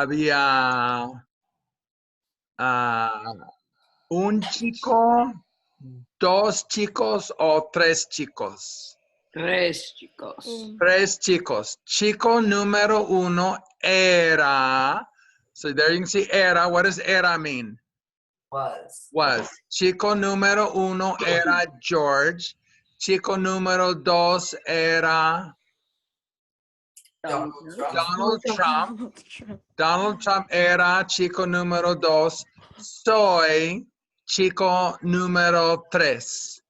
Había un chico, dos chicos o tres chicos. Tres chicos. Tres chicos. Chico número uno era. So there you can see era. What does era mean? Was. Chico número uno era George. Chico número dos era Donald Trump. Donald Trump era chico número dos. Soy chico número tres.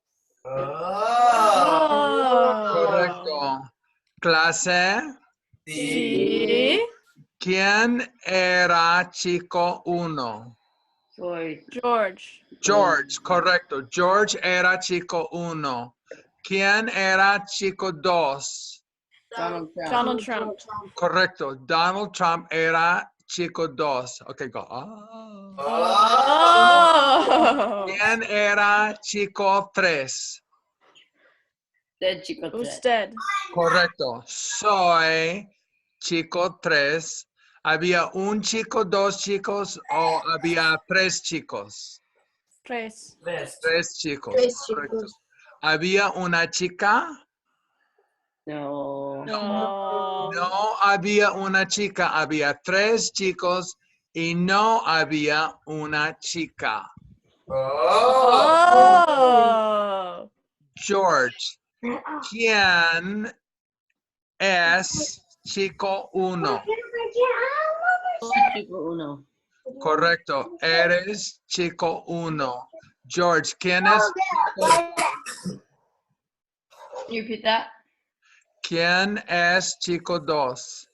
Correcto. Clase. Sí. ¿Quién era chico uno? Soy George. George, correcto. George era chico uno. ¿Quién era chico dos? Donald Trump. Donald Trump. Correcto. Donald Trump era chico dos. Ok, go. Oh. ¿Quién era chico tres? Usted, chico. Tres. Usted. Correcto. Soy chico tres. ¿Había un chico, dos chicos o había tres chicos? Tres. Tres chicos. Tres Correcto. chicos. ¿Había una chica? No. No. No había una chica. Había tres chicos y no había una chica. Oh. George, ¿quién es chico uno? Soy chico uno. Correcto, eres chico uno. George, ¿quién es? Can you repeat that? ¿Quién es chico dos?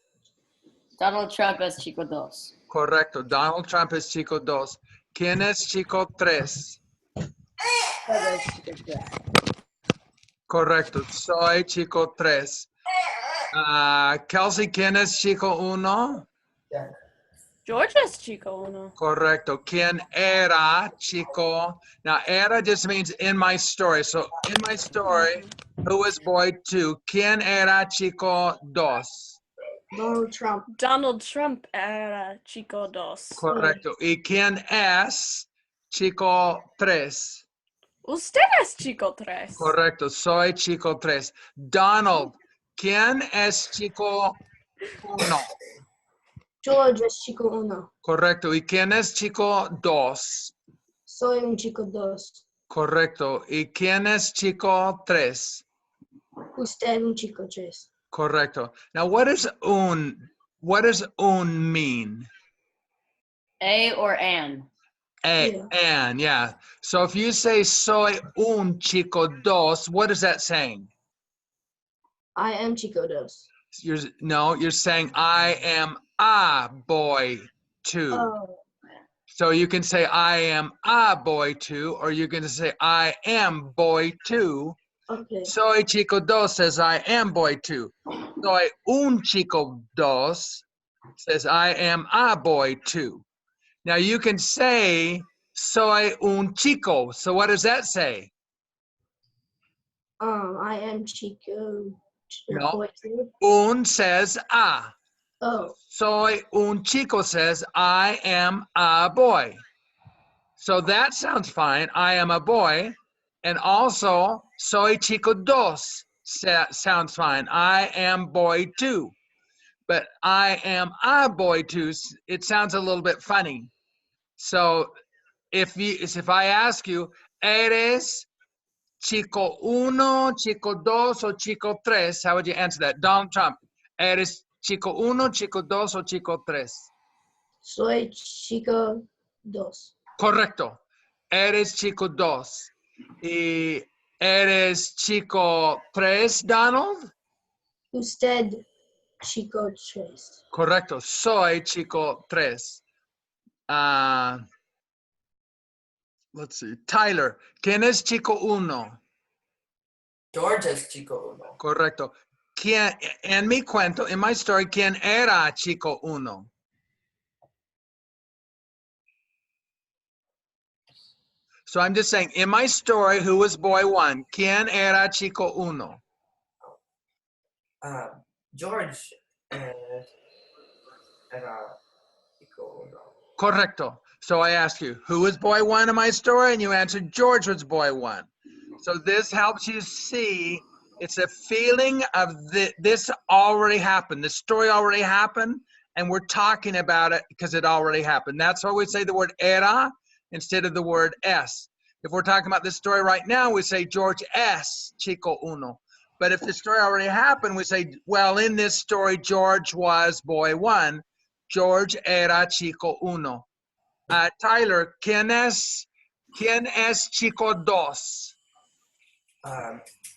Donald Trump es chico dos. Correcto, Donald Trump es chico dos. ¿Quién es chico tres? Usted es chico tres. Correcto, soy chico tres. Kelsey, ¿quién es chico uno? George es chico uno. Correcto. ¿Quién era chico? Now, era just means in my story. So, in my story, who was boy two? ¿Quién era chico dos? Donald Trump. Donald Trump era chico dos. Correcto. ¿Y quién es chico tres? Usted es chico tres. Correcto. Soy chico tres. Donald, ¿quién es chico uno? George es chico uno. Correcto. ¿Y quién es chico dos? Soy un chico dos. Correcto. ¿Y quién es chico tres? Usted un chico tres. Correcto. Now, what does un mean? A or an. Yeah. So if you say soy un chico dos, what is that saying? I am chico dos. You're saying I am a boy two. Oh. So you can say I am a boy two, or you can say I am boy two. Okay. Soy chico dos says I am boy two. Soy un chico dos says I am a boy two. Now you can say soy un chico. So what does that say? I am chico. No. Boy two. Un says a. Oh. Soy un chico says I am a boy. So that sounds fine. I am a boy. And also soy chico dos sounds fine. I am boy two. But I am a boy too. It sounds a little bit funny. So if I ask you, ¿eres chico uno, chico dos, o chico tres? How would you answer that? Donald Trump, ¿eres chico uno, chico dos, o chico tres? Soy chico dos. Correcto. Eres chico dos. ¿Y eres chico tres, Donald? Usted chico tres. Correcto. Soy chico tres. Let's see. Tyler, ¿quién es chico uno? George es chico uno. Correcto. ¿Quién, en mi cuento, in my story, quién era chico uno? So I'm just saying, in my story, who was boy one? ¿Quién era chico uno? George era Chico uno. Correcto. So I ask you, who was boy one in my story? And you answered George was boy one. So this helps you see it's a feeling of this already happened. The story already happened, and we're talking about it because it already happened. That's why we say the word era instead of the word es. If we're talking about this story right now, we say George es chico uno. But if the story already happened, we say, well, in this story, George was boy one. George era chico uno. Tyler, ¿quién es chico dos?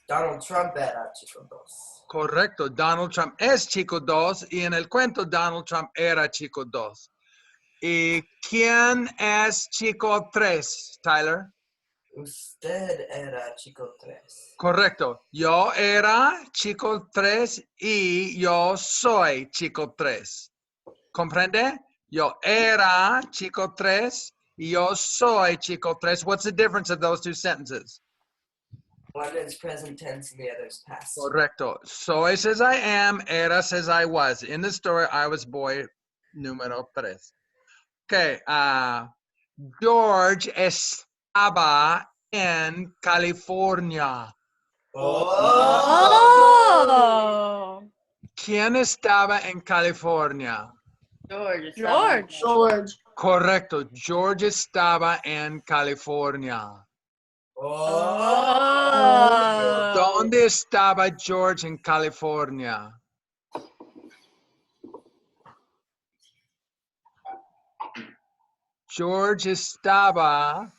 Donald Trump era Chico dos. Correcto, Donald Trump es chico dos y en el cuento Donald Trump era chico dos. ¿Y quién es chico tres, Tyler? Usted era Chico tres. Correcto, yo era chico tres y yo soy chico tres. ¿Comprende? Yo era chico tres y yo soy chico tres. What's the difference of those two sentences? One is present tense and the other is past. Correcto. Soy says I am, era says I was. In the story, I was boy número tres. Okay, George estaba en California. Oh. ¿Quién estaba en California? George. George. George. Correcto, George estaba en California. Oh. ¿Dónde estaba George en California? George estaba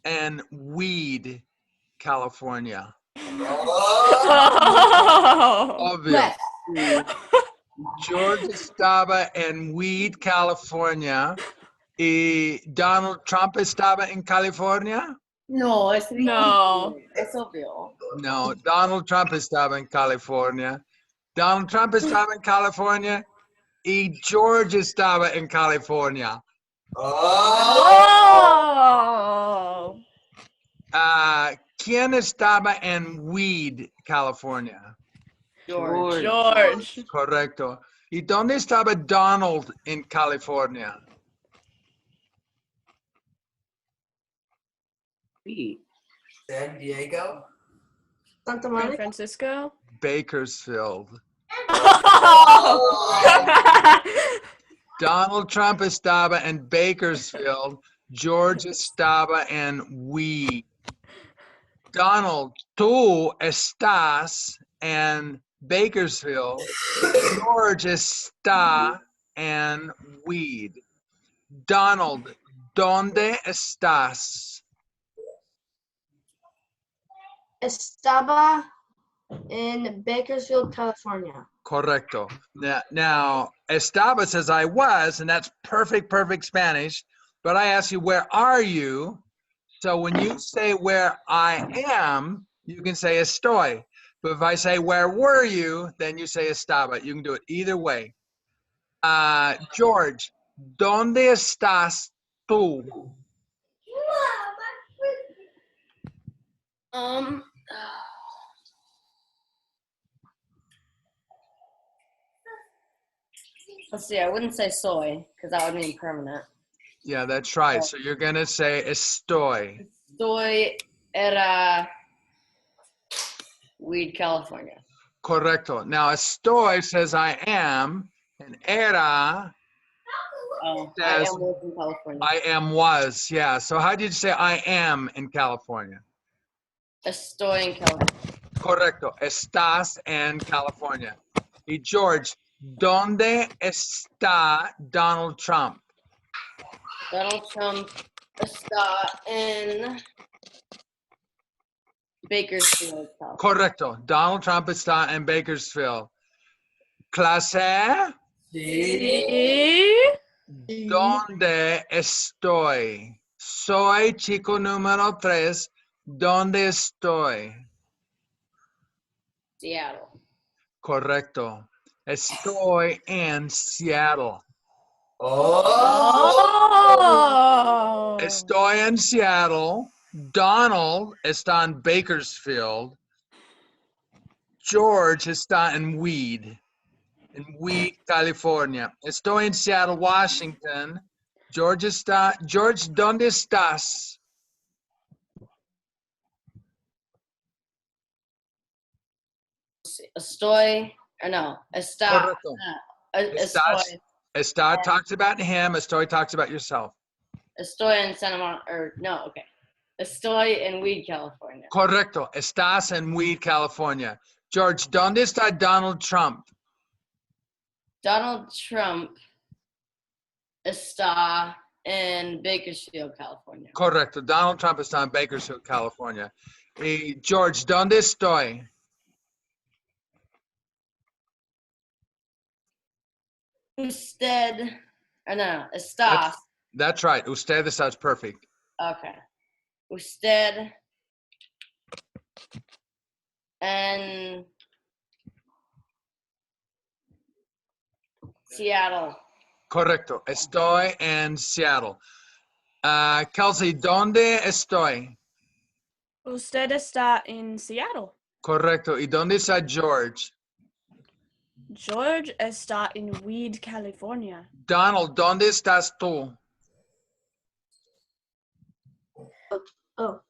en Weed, California. Oh. Obvio. George estaba en Weed, California. ¿Y Donald Trump estaba en California? No, es No. Es obvio. No, Donald Trump estaba en California. Donald Trump estaba en California y George estaba en California. Oh. ¿Quién estaba en Weed, California? George. Correcto. ¿Y dónde estaba Donald en California? San Diego. Santa San Monica. Francisco. Bakersfield. Oh. Donald Trump estaba en Bakersfield. George estaba en Weed. Donald, tú estás en Bakersfield. George está en Weed. Donald, ¿dónde estás? Estaba in Bakersfield, California. Correcto. Now, estaba says I was, and that's perfect Spanish. But I ask you, where are you? So when you say where I am, you can say estoy. But if I say where were you, then you say estaba. You can do it either way. George, ¿dónde estás tú? Let's see, I wouldn't say soy, because that would mean permanent. Yeah, that's right. So you're going to say estoy. Estoy era Weed, California. Correcto. Now, estoy says I am, and era Oh, I says am was in California. I am was. Yeah. So how did you say I am in California? Estoy in California. Correcto. Estás en California. Y George, ¿dónde está Donald Trump? Donald Trump está in Bakersfield, California. Correcto. Donald Trump está en Bakersfield. Clase, ¿dónde estoy? Soy chico número 3. ¿Dónde estoy? Seattle. Correcto. Estoy en Seattle. Oh. Estoy en Seattle. Donald está en Bakersfield. George está en Weed. in Weed, California. Estoy en Seattle, Washington. George, ¿dónde estás? Estoy, or no, está. Correcto. Estoy. Está talks about him. Estoy talks about yourself. Estoy in Santa Monica, or no, okay. Estoy in Weed, California. Correcto. Estás en Weed, California. George, ¿dónde está Donald Trump? Donald Trump está in Bakersfield, California. Correcto. Donald Trump está en Bakersfield, California. Y George, ¿dónde estoy? Usted, or no, estás. That's right. Usted está perfect. Okay. Usted en Seattle. Correcto. Estoy en Seattle. Kelsey, ¿dónde estoy? Usted está en Seattle. Correcto. ¿Y dónde está George? George está en Weed, California. Donald, ¿dónde estás tú? Oh,